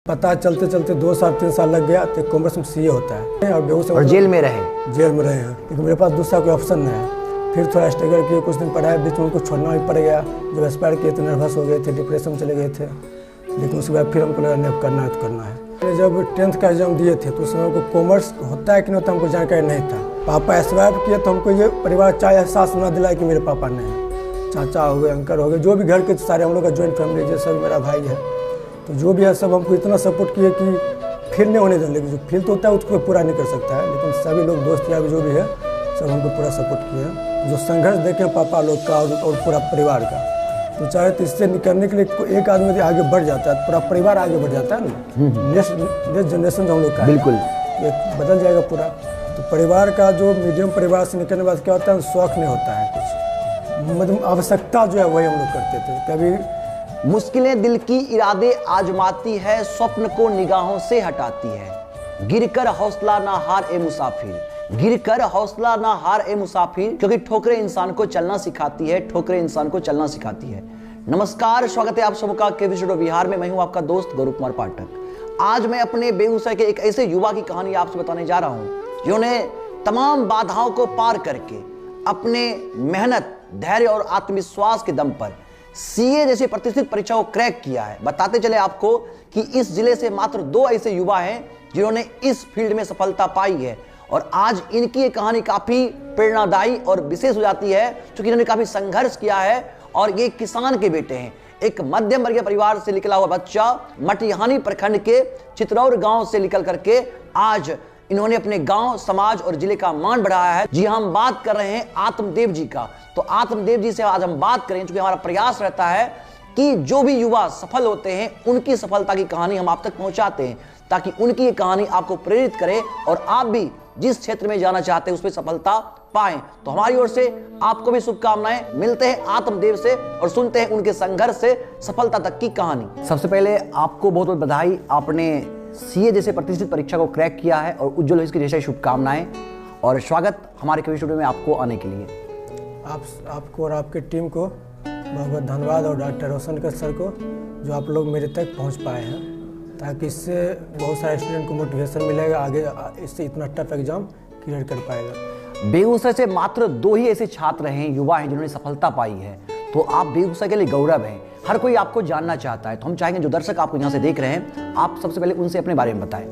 पता चलते चलते 2 साल 3 साल लग गया तो कॉमर्स में सीए होता है और बेगूसराय और जेल में रहे हैं क्योंकि मेरे पास दूसरा कोई ऑप्शन नहीं है। फिर थोड़ा स्ट्रगल किए, कुछ दिन पढ़ाई, बीच में उनको छोड़ना भी पड़ गया। जब एक्सपायर किए तो नर्वस हो गए थे, डिप्रेशन में चले गए थे। लेकिन उसके बाद फिर हमको लगा नहीं करना है तो करना है। जब 10th का एग्जाम दिए थे तो उस समय हमको कॉमर्स होता है कि नहीं होता हमको जानकारी नहीं था। पापा एक्सपायर किए तो हमको ये परिवार चाहे एहसास न दिलाए कि मेरे पापा नहीं है। चाचा हो गए, अंकल हो गए, जो भी घर के सारे हम लोग का ज्वाइंट फैमिली जैसा मेरा भाई है, तो जो भी है सब हमको इतना सपोर्ट किए कि फील नहीं होने दें। लेकिन जो फील तो होता है उसको पूरा नहीं कर सकता है, लेकिन सभी लोग दोस्त यार जो भी है सब हमको पूरा सपोर्ट किए हैं। जो संघर्ष देखे पापा लोग का और पूरा परिवार का, तो चाहे तो इससे निकलने के लिए एक आदमी यदि आगे बढ़ जाता है, पूरा परिवार आगे बढ़ जाता है ना। नेक्स्ट जनरेशन जो हम लोग का बिल्कुल ये बदल जाएगा पूरा। तो परिवार का जो मीडियम परिवार से निकलने के बाद क्या होता है, शौक नहीं होता है कुछ, मतलब आवश्यकता जो है वही हम लोग करते थे। कभी मुश्किलें दिल की इरादे आजमाती है, स्वप्न को निगाहों से हटाती है। गिरकर हौसला ना हार ए मुसाफिर, गिरकर हौसला ना हार ए मुसाफिर, क्योंकि ठोकरें इंसान को चलना सिखाती है, ठोकरें इंसान को चलना सिखाती है। नमस्कार, स्वागत है आप सबका केवी स्टूडियो बिहार में। मैं हूं आपका दोस्त गौरव कुमार पाठक। आज मैं अपने बेगूसराय के एक ऐसे युवा की कहानी आपसे बताने जा रहा हूं जिन्होंने तमाम बाधाओं को पार करके अपने मेहनत, धैर्य और आत्मविश्वास के दम पर सीए जैसी प्रतिष्ठित परीक्षा को क्रैक किया है। बताते चले आपको कि इस जिले से मात्र 2 ऐसे युवा हैं जिन्होंने इस फील्ड में सफलता पाई है, और आज इनकी ये कहानी काफी प्रेरणादायी और विशेष हो जाती है क्योंकि इन्होंने काफी संघर्ष किया है। और ये किसान के बेटे हैं, एक मध्यम वर्गीय परिवार से निकला हुआ बच्चा मटिहानी प्रखंड के चित्रौर गांव से निकल करके आज इन्होंने अपने गांव, समाज और जिले का मान बढ़ाया है। जी हम बात कर रहे हैं आत्मदेव जी का। तो आत्मदेव जी से आज हम बात करें, क्योंकि हमारा प्रयास रहता है कि जो भी युवा सफल होते हैं उनकी सफलता की कहानी हम आप तक पहुंचाते हैं, ताकि उनकी ये कहानी आपको प्रेरित करे और आप भी जिस क्षेत्र में जाना चाहते हैं उसमें सफलता पाएं। तो हमारी ओर से आपको भी शुभकामनाएं। मिलते हैं आत्मदेव से और सुनते हैं उनके संघर्ष से सफलता तक की कहानी। सबसे पहले आपको बहुत बहुत बधाई, आपने सीए जैसे प्रतिष्ठित परीक्षा को क्रैक किया है और उज्जवल भविष्य की जैसे शुभकामनाएं और स्वागत हमारे केवी स्टूडियो में आपको आने के लिए। आपको और आपकी टीम को बहुत बहुत धन्यवाद, और डॉक्टर रोशन सर को जो आप लोग मेरे तक पहुंच पाए हैं, ताकि इससे बहुत सारे स्टूडेंट को मोटिवेशन मिलेगा, आगे इससे इतना टफ एग्जाम क्लियर कर पाएगा। बेगूसराय से मात्र 2 ही ऐसे छात्र हैं, युवा हैं जिन्होंने सफलता पाई है, तो आप बेगूसराय के लिए गौरव हैं। हर कोई आपको जानना चाहता है, तो हम चाहेंगे जो दर्शक आपको यहाँ से देख रहे हैं, आप सबसे पहले उनसे अपने बारे में बताएं।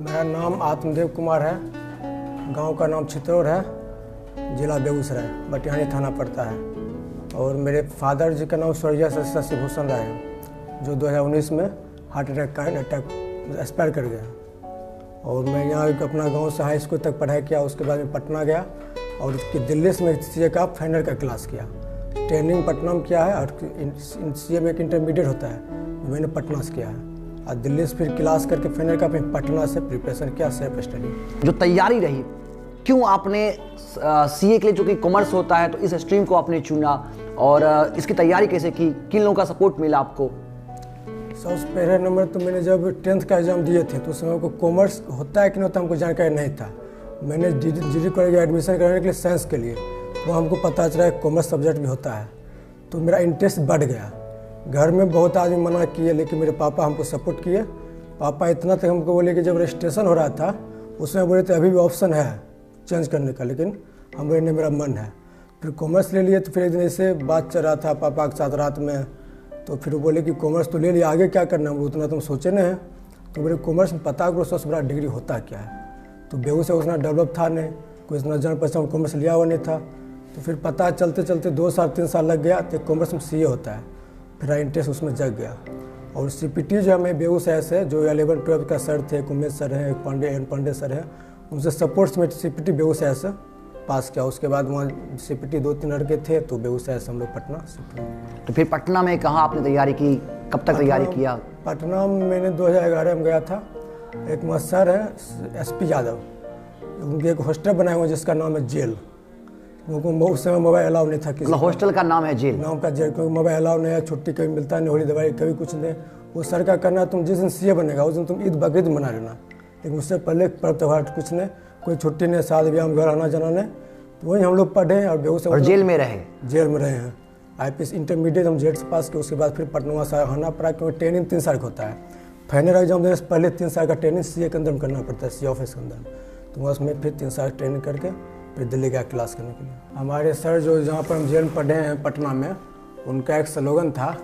मेरा नाम आत्मदेव कुमार है, गांव का नाम चित्रौर है, जिला बेगूसराय, मटिहानी थाना पड़ता है। और मेरे फादर जी का नाम स्वर्गीय शशि भूषण राय है, जो 2019 में हार्ट अटैक एक्सपायर कर गया। और मैं यहाँ अपना गांव से हाई स्कूल तक पढ़ाई किया, उसके बाद में पटना गया और दिल्ली से मैं सीए का फाइनल का क्लास किया। ट्रेनिंग पटना में किया है, और सीए में एक इंटरमीडिएट होता है, मैंने पटना से किया है। और दिल्ली से फिर क्लास करके फाइनल का फिर पटना से प्रिपरेशन किया, सेल्फ स्टडी। जो तैयारी रही, क्यों आपने सीए के लिए, जो कि कॉमर्स होता है, तो इस स्ट्रीम को आपने चुना और इसकी तैयारी कैसे की, किन लोगों का सपोर्ट मिला आपको? सबसे पहले नंबर तो मैंने जब 10th का एग्जाम दिए थे तो उस समय को कॉमर्स होता है कि नहीं होता हमको जानकारी नहीं था। मैंने जी कॉलेज एडमिशन कराने के लिए साइंस के लिए, तो हमको पता चला कॉमर्स सब्जेक्ट भी होता है, तो मेरा इंटरेस्ट बढ़ गया। घर में बहुत आदमी मना किए, लेकिन मेरे पापा हमको सपोर्ट किए। पापा इतना तक हमको बोले कि जब रजिस्ट्रेशन हो रहा था उसमें बोले थे अभी भी ऑप्शन है चेंज करने का, लेकिन हम बोले नहीं मेरा मन है। फिर कॉमर्स ले लिए। तो फिर एक दिन ऐसे बात चल रहा था पापा के साथ रात में, तो फिर वो बोले कि कॉमर्स तो ले लिया, आगे क्या करना है, उतना तुम सोचे नहीं है। तो मेरे कॉमर्स में पता करो सबसे बड़ा डिग्री होता क्या है। तो बेगूसराय उतना डेवलप था नहीं, कोई इतना जान पहचान कॉमर्स लिया हुआ नहीं था। तो फिर पता चलते चलते 2 साल 3 साल लग गया तो कॉमर्स में सीए होता है। फिर इंटरेस्ट उसमें जग गया। और सीपीटी जो हमें बेगूसराय से जो 11-12 का सर थे, उमेश सर हैं, पांडे सर हैं, उनसे सपोर्ट्स में सीपीटी बेगूसराय से पास किया। उसके बाद वहाँ सीपीटी 2-3 लड़के थे, तो बेगूसराय से हम लोग पटना शिफ्ट। तो फिर पटना में कहाँ आपने तैयारी की, कब तक तैयारी किया? पटना में मैंने 2011 में गया था। एक सर है एसपी यादव, उनके एक हॉस्टल बनाया हुआ जिसका नाम है जेल। उनको उस समय मोबाइल अलाउ नहीं था, किसी हॉस्टल का नाम है जेल, नाम का जेल, क्योंकि मोबाइल अलाउ नहीं है, छुट्टी कभी मिलता नहीं, होली दवाई कभी कुछ नहीं। वो सर का करना तुम जिस दिन सीए बनेगा उस दिन तुम ईद बकरीद मना लेना, लेकिन उससे पहले पर्व त्यौहार कुछ नहीं, कोई छुट्टी नहीं, शादी ब्याह में घर आना जाना नहीं। तो वही हम लोग पढ़े और बेगूसराय और जेल में रहे हैं। IPS इंटरमीडिएट हम जेड से पास किए। उसके बाद फिर पटना से आना पड़ा, क्योंकि ट्रेनिंग 3 साल का होता है। फाइनल एग्जाम देने से पहले 3 साल का ट्रेनिंग सीए के अंदर में करना पड़ता है, सीए ऑफिस के अंदर। तो वहाँ उसमें फिर 3 साल ट्रेनिंग करके फिर दिल्ली गया क्लास करने के लिए। हमारे सर जो जहाँ पर हम जेल में पढ़े हैं पटना में, उनका एक स्लोगन था,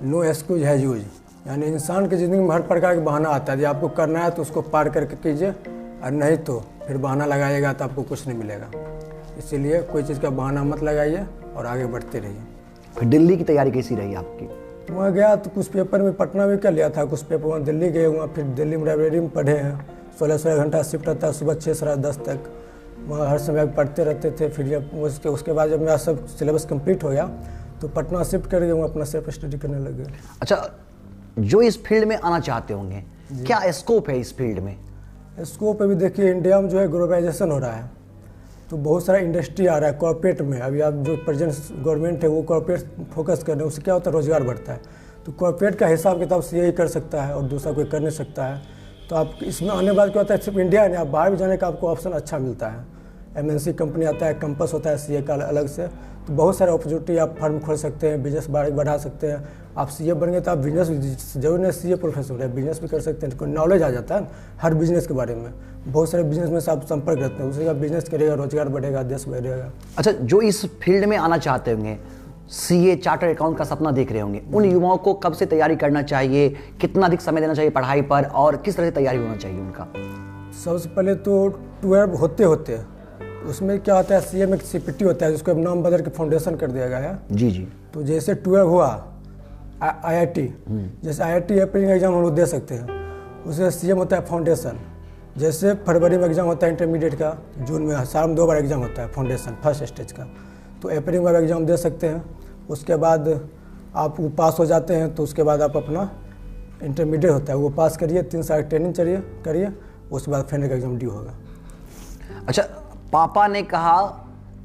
नो एक्सक्यूज हैज यूज। यानी इंसान की ज़िंदगी में हर प्रकार का बहाना आता है, यदि आपको करना है तो उसको पार करके कीजिए, और नहीं तो फिर बहाना लगाइएगा तो आपको कुछ नहीं मिलेगा। इसीलिए कोई चीज़ का बहाना मत लगाइए और आगे बढ़ते रहिए। फिर दिल्ली की तैयारी कैसी रही आपकी? वहाँ गया तो कुछ पेपर में पटना में कर लिया था, कुछ पेपर वहाँ दिल्ली गए, वहाँ फिर दिल्ली में लाइब्रेरी में पढ़े हैं। 16 घंटा शिफ्ट रहता है, सुबह 6 से रात 10 तक वहाँ हर समय पढ़ते रहते थे। फिर जब उसके बाद जब मेरा सब सिलेबस कंप्लीट हो गया तो पटना शिफ्ट कर गए, वहाँ अपना सेल्फ स्टडी करने लगे। अच्छा, जो इस फील्ड में आना चाहते होंगे, क्या स्कोप है इस फील्ड में? स्कोप अभी देखिए, इंडिया में जो है ग्लोबलाइजेशन हो रहा है, तो बहुत सारा इंडस्ट्री आ रहा है कॉर्पोरेट में। अभी आप जो प्रेजेंट गवर्नमेंट है वो कॉर्पोरेट फोकस कर रहे हैं, उससे क्या होता है, रोजगार बढ़ता है। तो कॉर्पोरेट का हिसाब किताब सीए ही कर सकता है और दूसरा कोई कर नहीं सकता है। तो आप इसमें आने बाद क्या होता है, सिर्फ इंडिया नहीं, आप बाहर भी जाने का आपको ऑप्शन अच्छा मिलता है। एमएनसी कंपनी आता है, कैंपस होता है सीए का अलग से, तो बहुत सारे अपॉर्चुनिटी, आप फर्म खोल सकते हैं, बिजनेस बढ़ा सकते हैं। आप सीए बन गए तो आप बिजनेस, जरूर नहीं सीए प्रोफेसर है, बिजनेस भी कर सकते हैं, नॉलेज आ जाता है हर बिजनेस के बारे में। बहुत सारे बिजनेस में से आप संपर्क करते हैं, उससे आप बिजनेस करेगा, रोजगार बढ़ेगा, देश बढ़ेगा। अच्छा, जो इस फील्ड में आना चाहते होंगे, सीए चार्टर्ड अकाउंट का सपना देख रहे होंगे, उन युवाओं को कब से तैयारी करना चाहिए, कितना अधिक समय देना चाहिए पढ़ाई पर, और किस तरह से तैयारी होना चाहिए उनका? सबसे पहले तो 12 होते उसमें क्या होता है, सीए में सीपीटी होता है, जिसको नाम बदल के फाउंडेशन कर दिया गया है। जी जी। तो जैसे 12 हुआ आईआईटी, जैसे आईआईटी अप्रैल में एग्जाम हम लोग दे सकते हैं, उससे सीएम होता है फाउंडेशन। जैसे फरवरी में एग्जाम होता है इंटरमीडिएट का, जून में साल में 2 बार एग्जाम होता है फाउंडेशन फर्स्ट स्टेज का, तो अप्रैल में एग्जाम दे सकते हैं। उसके बाद आप वो पास हो जाते हैं तो उसके बाद आप अपना इंटरमीडिएट होता है वो पास करिए, 3 साल ट्रेनिंग करिए, उसके बाद फाइनल का एग्जाम ड्यू होगा। अच्छा, पापा ने कहा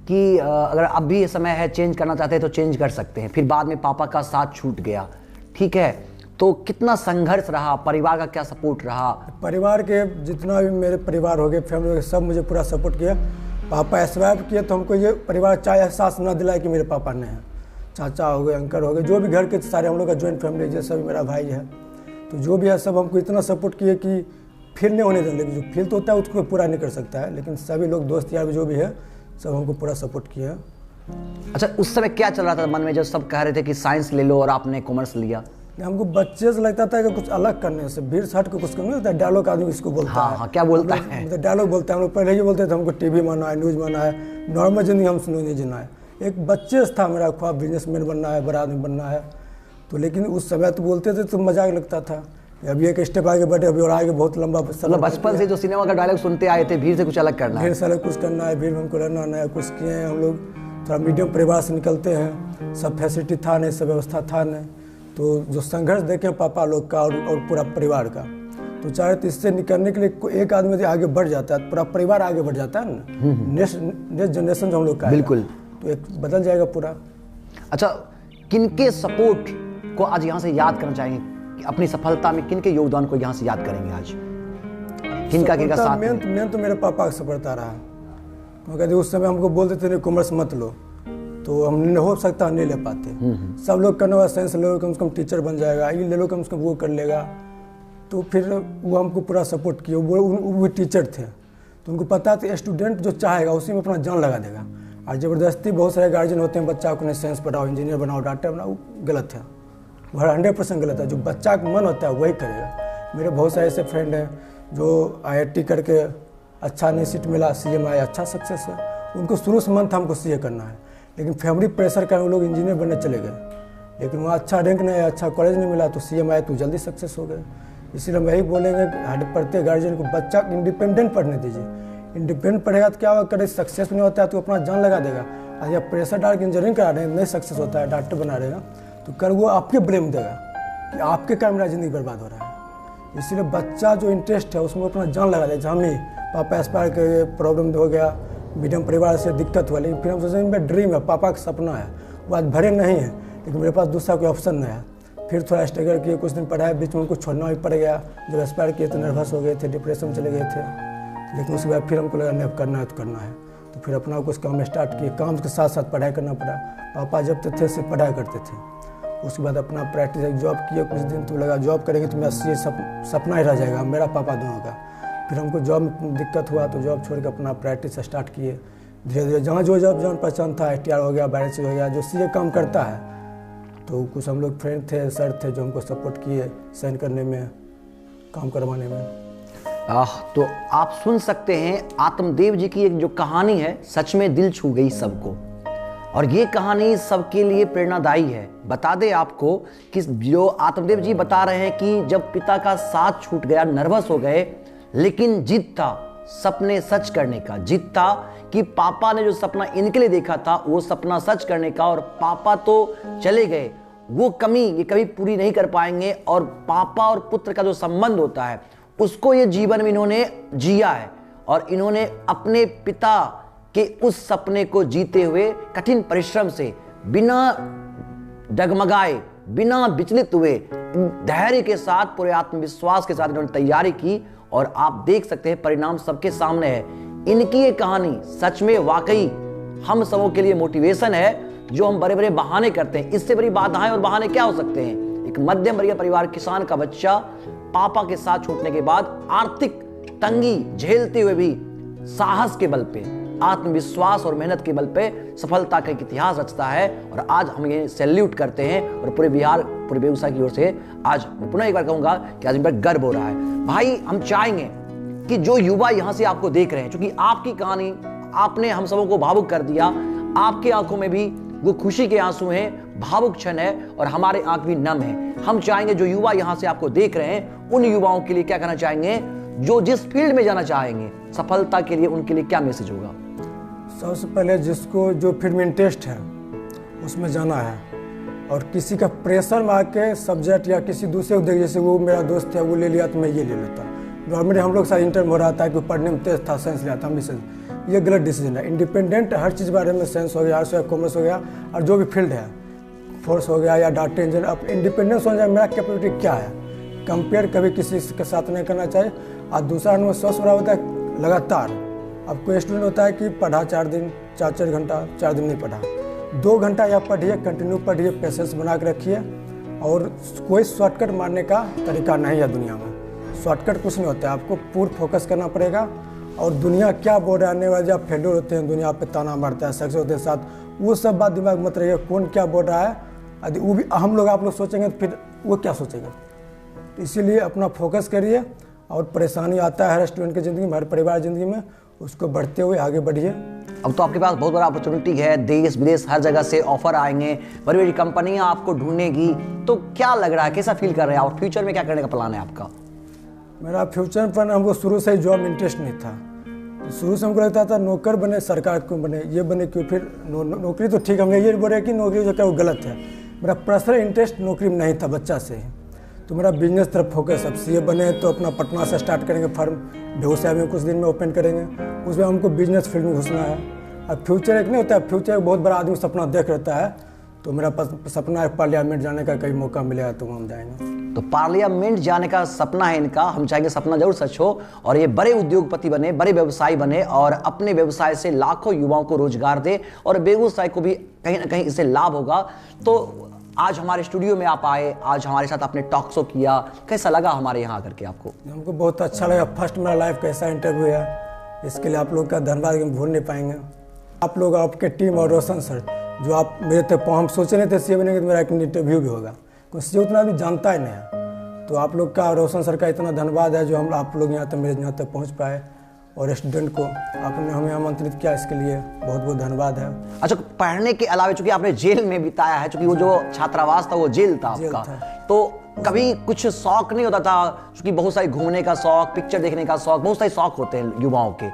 कि अगर अब भी ये समय है चेंज करना चाहते हैं तो चेंज कर सकते हैं, फिर बाद में पापा का साथ छूट गया, ठीक है, तो कितना संघर्ष रहा, परिवार का क्या सपोर्ट रहा? परिवार के जितना भी मेरे परिवार हो गए, फैमिली हो गए, सब मुझे पूरा सपोर्ट किया। पापा एस्वाइप किए तो हमको ये परिवार चाहे एहसास न दिलाए कि मेरे पापा नहीं हैं। चाचा हो गए, अंकल हो गए, जो भी घर के सारे हम लोग का ज्वाइंट फैमिली जैसा भी मेरा भाई है, तो जो भी है सब हमको इतना सपोर्ट किए कि फील नहीं होने देंगे। जो फील तो होता है उसको पूरा नहीं कर सकता है, लेकिन सभी लोग दोस्त यार जो भी है सब हमको पूरा सपोर्ट किया। अच्छा, उस समय क्या चल रहा था मन में जब सब कह रहे थे कि साइंस ले लो और आपने कॉमर्स लिया? हमको बच्चे से लगता था कि कुछ अलग करने से, भीड़ हट के कुछ करना होता है। डायलॉग आदमी इसको बोलता है। हाँ, क्या बोलता है? मतलब डायलॉग बोलता है। हम लोग पहले ही बोलते थे हमको टीवी माना है, न्यूज़ माना है, नॉर्मल जिंदगी हम सुनो नहीं जीना है। एक बच्चे से था मेरा ख्वाब बिजनेसमैन बनना है, बड़ा आदमी बनना है। तो लेकिन उस समय तो बोलते थे तो मजाक लगता था। अभी एक स्टेप आगे बढ़े, अभी और आगे बहुत लंबा। मतलब बचपन से जो सिनेमा का डायलॉग सुनते आए थे, भीड़ से कुछ अलग करना है, भीड़ से अलग कुछ करना है, भीड़ में हमको रहना है, कुछ किए हैं हम लोग। थोड़ा मीडियम परिवार से निकलते हैं, सब फैसिलिटी था नहीं, सब व्यवस्था था नहीं, तो जो संघर्ष देखे पापा लोग का और पूरा परिवार का, तो चाहे तो इससे निकलने के लिए एक आदमी आगे बढ़ जाता है, पूरा परिवार आगे बढ़ जाता है ना। नेक्स्ट जनरेशन जो हम लोग का बिल्कुल, तो एक बदल जाएगा पूरा। अच्छा, किनके सपोर्ट को आज यहाँ से याद करना चाहेंगे, अपनी सफलता में किनके योगदान को यहाँ से याद करेंगे आज? किनका साथ? मेन तो मेरे पापा का सफलता रहा, क्योंकि उस समय हमको बोलते थे नहीं कॉमर्स मत लो, तो हम हो सकता नहीं ले पाते। सब लोग करने वाला साइंस ले लो, कम से कम टीचर बन जाएगा, ये ले लो कम से कम वो कर लेगा। तो फिर वो हमको पूरा सपोर्ट किया। वो टीचर थे तो उनको पता था स्टूडेंट जो चाहेगा उसी में अपना जान लगा देगा। और ज़बरदस्ती बहुत सारे गार्जियन होते हैं, बच्चा को नहीं साइंस पढ़ाओ, इंजीनियर बनाओ, डॉक्टर बनाओ, गलत है, वो 100% गलत है। जो बच्चा का मन होता है वही करेगा। मेरे बहुत सारे ऐसे फ्रेंड हैं जो IIT करके अच्छा नहीं सीट मिला, CM आया, अच्छा सक्सेस है, उनको शुरू से मन था हमको CA करना है, लेकिन फैमिली प्रेशर का वो लोग इंजीनियर बनने चले गए, लेकिन वहाँ अच्छा रैंक नहीं आया, अच्छा कॉलेज नहीं मिला, तो CM आया तो जल्दी सक्सेस हो गए। इसीलिए हम यही बोलेंगे कि प्रत्येक गार्जियन को बच्चा इंडिपेंडेंट पढ़ने दीजिए। इंडिपेंडेंट पढ़ेगा तो क्या होगा, करे सक्सेस नहीं होता है तो अपना जान लगा देगा। और जब प्रेशर डाल के इंजीनियरिंग करा रहे हैं, नहीं सक्सेस होता है, डॉक्टर बना रहेगा, तो कल वो आपके ब्लेम देगा कि आपके कारण मेरा ज़िंदगी बर्बाद हो रहा है। इसलिए बच्चा जो इंटरेस्ट है उसमें अपना जान लगा देगा। हम ही पापा एस्पायर के प्रॉब्लम हो गया, मीडियम परिवार से दिक्कत हुआ, लेकिन फिर हम सोचें मेरा ड्रीम है, पापा का सपना है, वो आज भरे नहीं है, लेकिन मेरे पास दूसरा कोई ऑप्शन नहीं है। फिर थोड़ा स्ट्रगल किए, कुछ दिन पढ़ाया, बीच में उनको छोड़ना भी पड़ गया। जब एस्पायर किए तो नर्वस हो गए थे, डिप्रेशन में चले गए थे, लेकिन उसके बाद फिर हमको लगा नहीं अब करना है तो करना है, तो फिर अपना कुछ काम स्टार्ट किए। काम के साथ साथ पढ़ाई करना पड़ा। पापा जब तक थे सिर्फ पढ़ाई करते थे, उसके बाद अपना प्रैक्टिस जॉब किए कुछ दिन, तो लगा जॉब करेंगे तो मेरा सीए सपना ही रह जाएगा, मेरा पापा दोनों का। फिर हमको जॉब में दिक्कत हुआ तो जॉब छोड़ के अपना प्रैक्टिस स्टार्ट किए। धीरे धीरे जहाँ जो जॉब जान पहचान था, STR हो गया, बैरिस्टर हो गया, जो सीए काम करता है, तो कुछ हम लोग फ्रेंड थे, सर थे जो हमको सपोर्ट किए साइन करने में, काम करवाने में। तो आप सुन सकते हैं आत्मदेव जी की एक जो कहानी है, सच में दिल छू गई सबको, और ये कहानी सबके लिए प्रेरणादायी है। बता दें आपको कि जो आत्मदेव जी बता रहे हैं कि जब पिता का साथ छूट गया, नर्वस हो गए, लेकिन जिद था सपने सच करने का, जिद था कि पापा ने जो सपना इनके लिए देखा था वो सपना सच करने का, और पापा तो चले गए, वो कमी ये कभी पूरी नहीं कर पाएंगे, और पापा और पुत्र का जो संबंध होता है उसको ये जीवन में इन्होंने जिया है, और इन्होंने अपने पिता के उस सपने को जीते हुए कठिन परिश्रम से बिना डगमगाए, बिना विचलित हुए, धैर्य के साथ, पूरे आत्मविश्वास के साथ इन्होंने तैयारी की, और आप देख सकते हैं परिणाम सबके सामने है। इनकी ये कहानी सच में वाकई हम सबों के लिए मोटिवेशन है। जो हम बड़े बड़े बहाने करते हैं, इससे बड़ी बाधाएं और बहाने क्या हो सकते हैं। एक मध्यम वर्गीय परिवार, किसान का बच्चा, पापा के साथ छूटने के बाद आर्थिक तंगी झेलते हुए भी साहस के बल पे, आत्मविश्वास और मेहनत के बल पे सफलता का एक इतिहास रचता है, और आज हम ये सैल्यूट करते हैं। और पूरे बिहार, पूरे बेगूसराय की ओर से आज मैं पुनः एक बार कहूंगा कि आज इन पर गर्व हो रहा है। भाई, हम चाहेंगे कि जो युवा यहां से आपको देख रहे हैं, क्योंकि आपकी कहानी आपने हम सबों को भावुक कर दिया, आपकी आंखों में भी वो खुशी के आंसू हैं, भावुक क्षण है, और हमारे आंख भी नम है। हम चाहेंगे जो युवा यहां से आपको देख रहे हैं, उन युवाओं के लिए क्या कहना चाहेंगे, जो जिस फील्ड में जाना चाहेंगे सफलता के लिए, उनके लिए क्या मैसेज होगा? सबसे पहले जिसको जो फील्ड में इंटरेस्ट है उसमें जाना है, और किसी का प्रेशर में आके सब्जेक्ट या किसी दूसरे को देख, जैसे वो मेरा दोस्त है वो ले लिया तो मैं ये ले लेता। नॉर्मली हम लोग साथ इंटरव्यू हो रहा था कि पढ़ने में तेज था, साइंस लिया था, हम भी ये गलत डिसीजन है। इंडिपेंडेंट हर चीज़ बारे में, साइंस हो गया, आर्ट्स हो गया, कॉमर्स हो गया, और जो भी फील्ड है, फोर्स हो गया या डाटा इंजीनियर, अब इंडिपेंडेंस हो जाए, मेरा कैपेबिलिटी क्या है, कंपेयर कभी किसी के साथ नहीं करना चाहिए। और दूसरा नंबर स्वस्थ रहा होता है लगातार। अब कोई स्टूडेंट होता है कि पढ़ा 4 दिन, 4 घंटा, 4 दिन नहीं पढ़ा, 2 घंटा या पढ़िए, कंटिन्यू पढ़िए, पेशेंस बना के रखिए। और कोई शॉर्टकट मारने का तरीका नहीं है दुनिया में, शॉर्टकट कुछ नहीं होता है, आपको पूर्ण फोकस करना पड़ेगा। और दुनिया क्या बोल रहा है, आने वाले जब फेलियर होते हैं, दुनिया पे ताना मारता है, सक्सेस होते हैं साथ, वो सब बात दिमाग मत रहिए, कौन क्या बोल रहा है, यदि वो भी हम लोग आप लोग सोचेंगे तो फिर वो क्या सोचेगा। तो इसीलिए अपना फोकस करिए, और परेशानी आता है हर स्टूडेंट की ज़िंदगी में, हर परिवार ज़िंदगी में, उसको बढ़ते हुए आगे बढ़िए। अब तो आपके पास बहुत बड़ा अपॉर्चुनिटी है, देश विदेश हर जगह से ऑफर आएंगे, बड़ी बड़ी कंपनियां आपको ढूंढेगी, तो क्या लग रहा है, कैसा फील कर रहे हैं, और फ्यूचर में क्या करने का प्लान है आपका? मेरा फ्यूचर प्लान, हमको शुरू से ही जॉब में इंटरेस्ट नहीं था, तो शुरू से हमको लगता था नौकर बने, सरकार क्यों बने, ये बने क्यों, फिर नौकरी तो ठीक, हमने ये बोल रहे कि नौकरी जो क्या वो गलत है। मेरा पर्सनल इंटरेस्ट नौकरी में नहीं था बच्चा से ही, तो मेरा बिजनेस तरफ फोकस। अब सीए बने तो अपना पटना से स्टार्ट करेंगे फर्म, बेगूसराय में कुछ दिन में ओपन करेंगे, उसमें हमको बिजनेस फील्ड में घुसना है। अब फ्यूचर एक नहीं होता है, फ्यूचर एक बहुत बड़ा आदमी सपना देख रहता है, तो मेरा सपना है पार्लियामेंट जाने का, कहीं मौका मिलेगा तो हम जाएंगे। तो पार्लियामेंट जाने का सपना है इनका, हम चाहेंगे सपना जरूर सच हो, और ये बड़े उद्योगपति बने, बड़े व्यवसायी बने, और अपने व्यवसाय से लाखों युवाओं को रोजगार दे, और बेगूसराय को भी कहीं ना कहीं इससे लाभ होगा। तो आज हमारे स्टूडियो में आप आए, आज हमारे साथ आपने टॉक शो किया, कैसा लगा हमारे यहाँ आकर के आपको? हमको बहुत अच्छा लगा, फर्स्ट मेरा लाइफ कैसा इंटरव्यू है, इसके लिए आप लोग का धन्यवाद, हम भूल नहीं पाएंगे। आप लोग, आपके टीम और रोशन सर, जो आप मेरे थे, हम सोचे नहीं थे सीए बनेंगे तो मेरा एक इंटरव्यू भी होगा, कोई सीए उतना भी जानता ही नहीं है। तो आप लोग का, रोशन सर का इतना धन्यवाद है जो हम आप लोग यहाँ तक, मेरे यहाँ तक पहुँच पाए, और स्टूडेंट को आपने हमें आमंत्रित किया, इसके लिए बहुत बहुत धन्यवाद है। अच्छा, पढ़ने के अलावा चूंकि आपने जेल में बिताया है, चूंकि वो जो छात्रावास था वो जेल था आपका, तो कभी कुछ शौक नहीं होता था, क्योंकि बहुत सारे घूमने का शौक, पिक्चर देखने का शौक, बहुत सारे शौक होते हैं युवाओं के,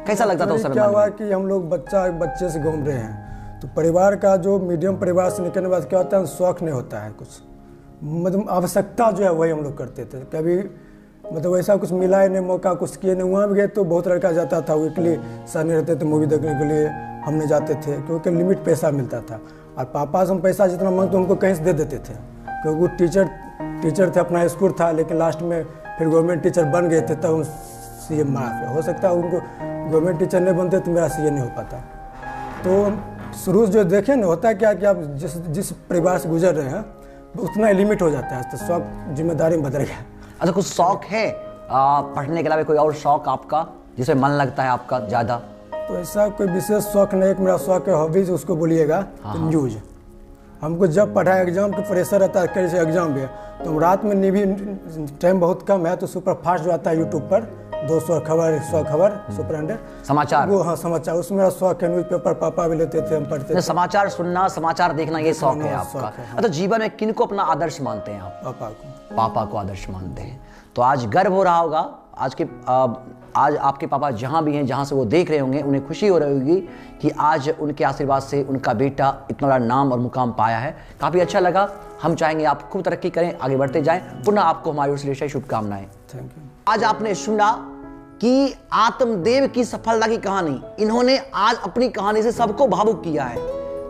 कैसा लगता था उस समय? क्या हुआ कि हम लोग बच्चे से घूम रहे हैं, तो परिवार का जो मीडियम परिवार से निकलने के बाद क्या होता है, शौक नहीं होता है कुछ, मतलब आवश्यकता जो है वही हम लोग करते थे। कभी मतलब वैसा कुछ मिला ही नहीं, मौका कुछ किए नहीं। वहाँ भी गए तो बहुत लड़का जाता था, वीकली सर नहीं रहते थे मूवी देखने के लिए, हम नहीं जाते थे क्योंकि लिमिट पैसा मिलता था, और पापा से हम पैसा जितना मांगते उनको कहीं से दे देते थे, क्योंकि वो टीचर थे, अपना स्कूल था, लेकिन लास्ट में फिर गवर्नमेंट टीचर बन गए थे, तब हम सीए माफ हो सकता है, उनको गवर्नमेंट टीचर नहीं बनते तो मेरा सीए नहीं हो पाता। तो शुरू से जो देखें ना, होता है क्या कि आप जिस परिवार से गुजर रहे हैं उतना लिमिट हो जाता है, तो शौक जिम्मेदारी में बदल गया। अच्छा, कुछ शौक है पढ़ने के अलावा कोई और शौक आपका जिसमें मन लगता है आपका ज़्यादा? तो ऐसा कोई विशेष शौक नहीं, एक मेरा शौक है हॉबीज, उसको बोलिएगा तो न्यूज़। हमको जब पढ़ाई एग्जाम का प्रेशर रहता है, कैसे एग्जाम भी है, तो हम रात में भी टाइम बहुत कम है तो सुपर फास्ट जो आता है यूट्यूब पर 200 खबर 100 खबर सुपर 100 समाचार, वो हाँ समाचार, उसमें मेरा शौक है। न्यूज़पेपर पापा भी लेते थे, हम पढ़ते थे। समाचार सुनना, समाचार देखना, ये शौक है आपका। अच्छा, जीवन में किन को अपना आदर्श मानते हैं आप? पापा को। पापा को आदर्श मानते हैं, तो आज गर्व हो रहा होगा आज आपके पापा जहाँ भी हैं, जहाँ से वो देख रहे होंगे, उन्हें खुशी हो रही होगी कि आज उनके आशीर्वाद से उनका बेटा इतना बड़ा नाम और मुकाम पाया है। काफ़ी अच्छा लगा। हम चाहेंगे आप खूब तरक्की करें, आगे बढ़ते जाएं। पुनः आपको हमारी ओर से शुभकामनाएं। Thank you. आज आपने सुना कि आत्मदेव की सफलता की कहानी, इन्होंने आज अपनी कहानी से सबको भावुक किया है।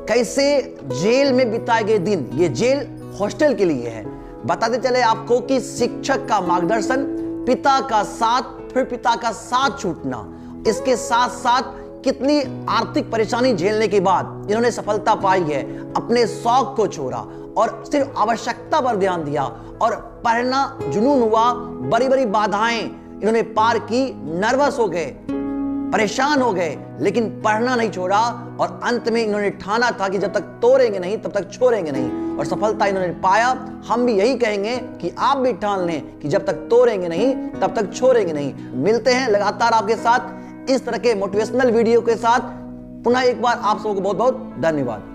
कैसे जेल में बिताए गए दिन, ये जेल हॉस्टल के लिए है। बताते चले आपको कि शिक्षक का मार्गदर्शन, पिता का साथ, फिर पिता का साथ छूटना, इसके साथ साथ कितनी आर्थिक परेशानी झेलने के बाद इन्होंने सफलता पाई है। अपने शौक को छोड़ा और सिर्फ आवश्यकता पर ध्यान दिया और पढ़ना जुनून हुआ। बड़ी बड़ी बाधाएं इन्होंने पार की, नर्वस हो गए, परेशान हो गए, लेकिन पढ़ना नहीं छोड़ा और अंत में इन्होंने ठाना था कि जब तक तोड़ेंगे नहीं तब तक छोड़ेंगे नहीं, और सफलता इन्होंने पाया। हम भी यही कहेंगे कि आप भी ठान लें कि जब तक तोड़ेंगे नहीं तब तक छोड़ेंगे नहीं। मिलते हैं लगातार आपके साथ इस तरह के मोटिवेशनल वीडियो के साथ। पुनः एक बार आप सबको बहुत बहुत धन्यवाद।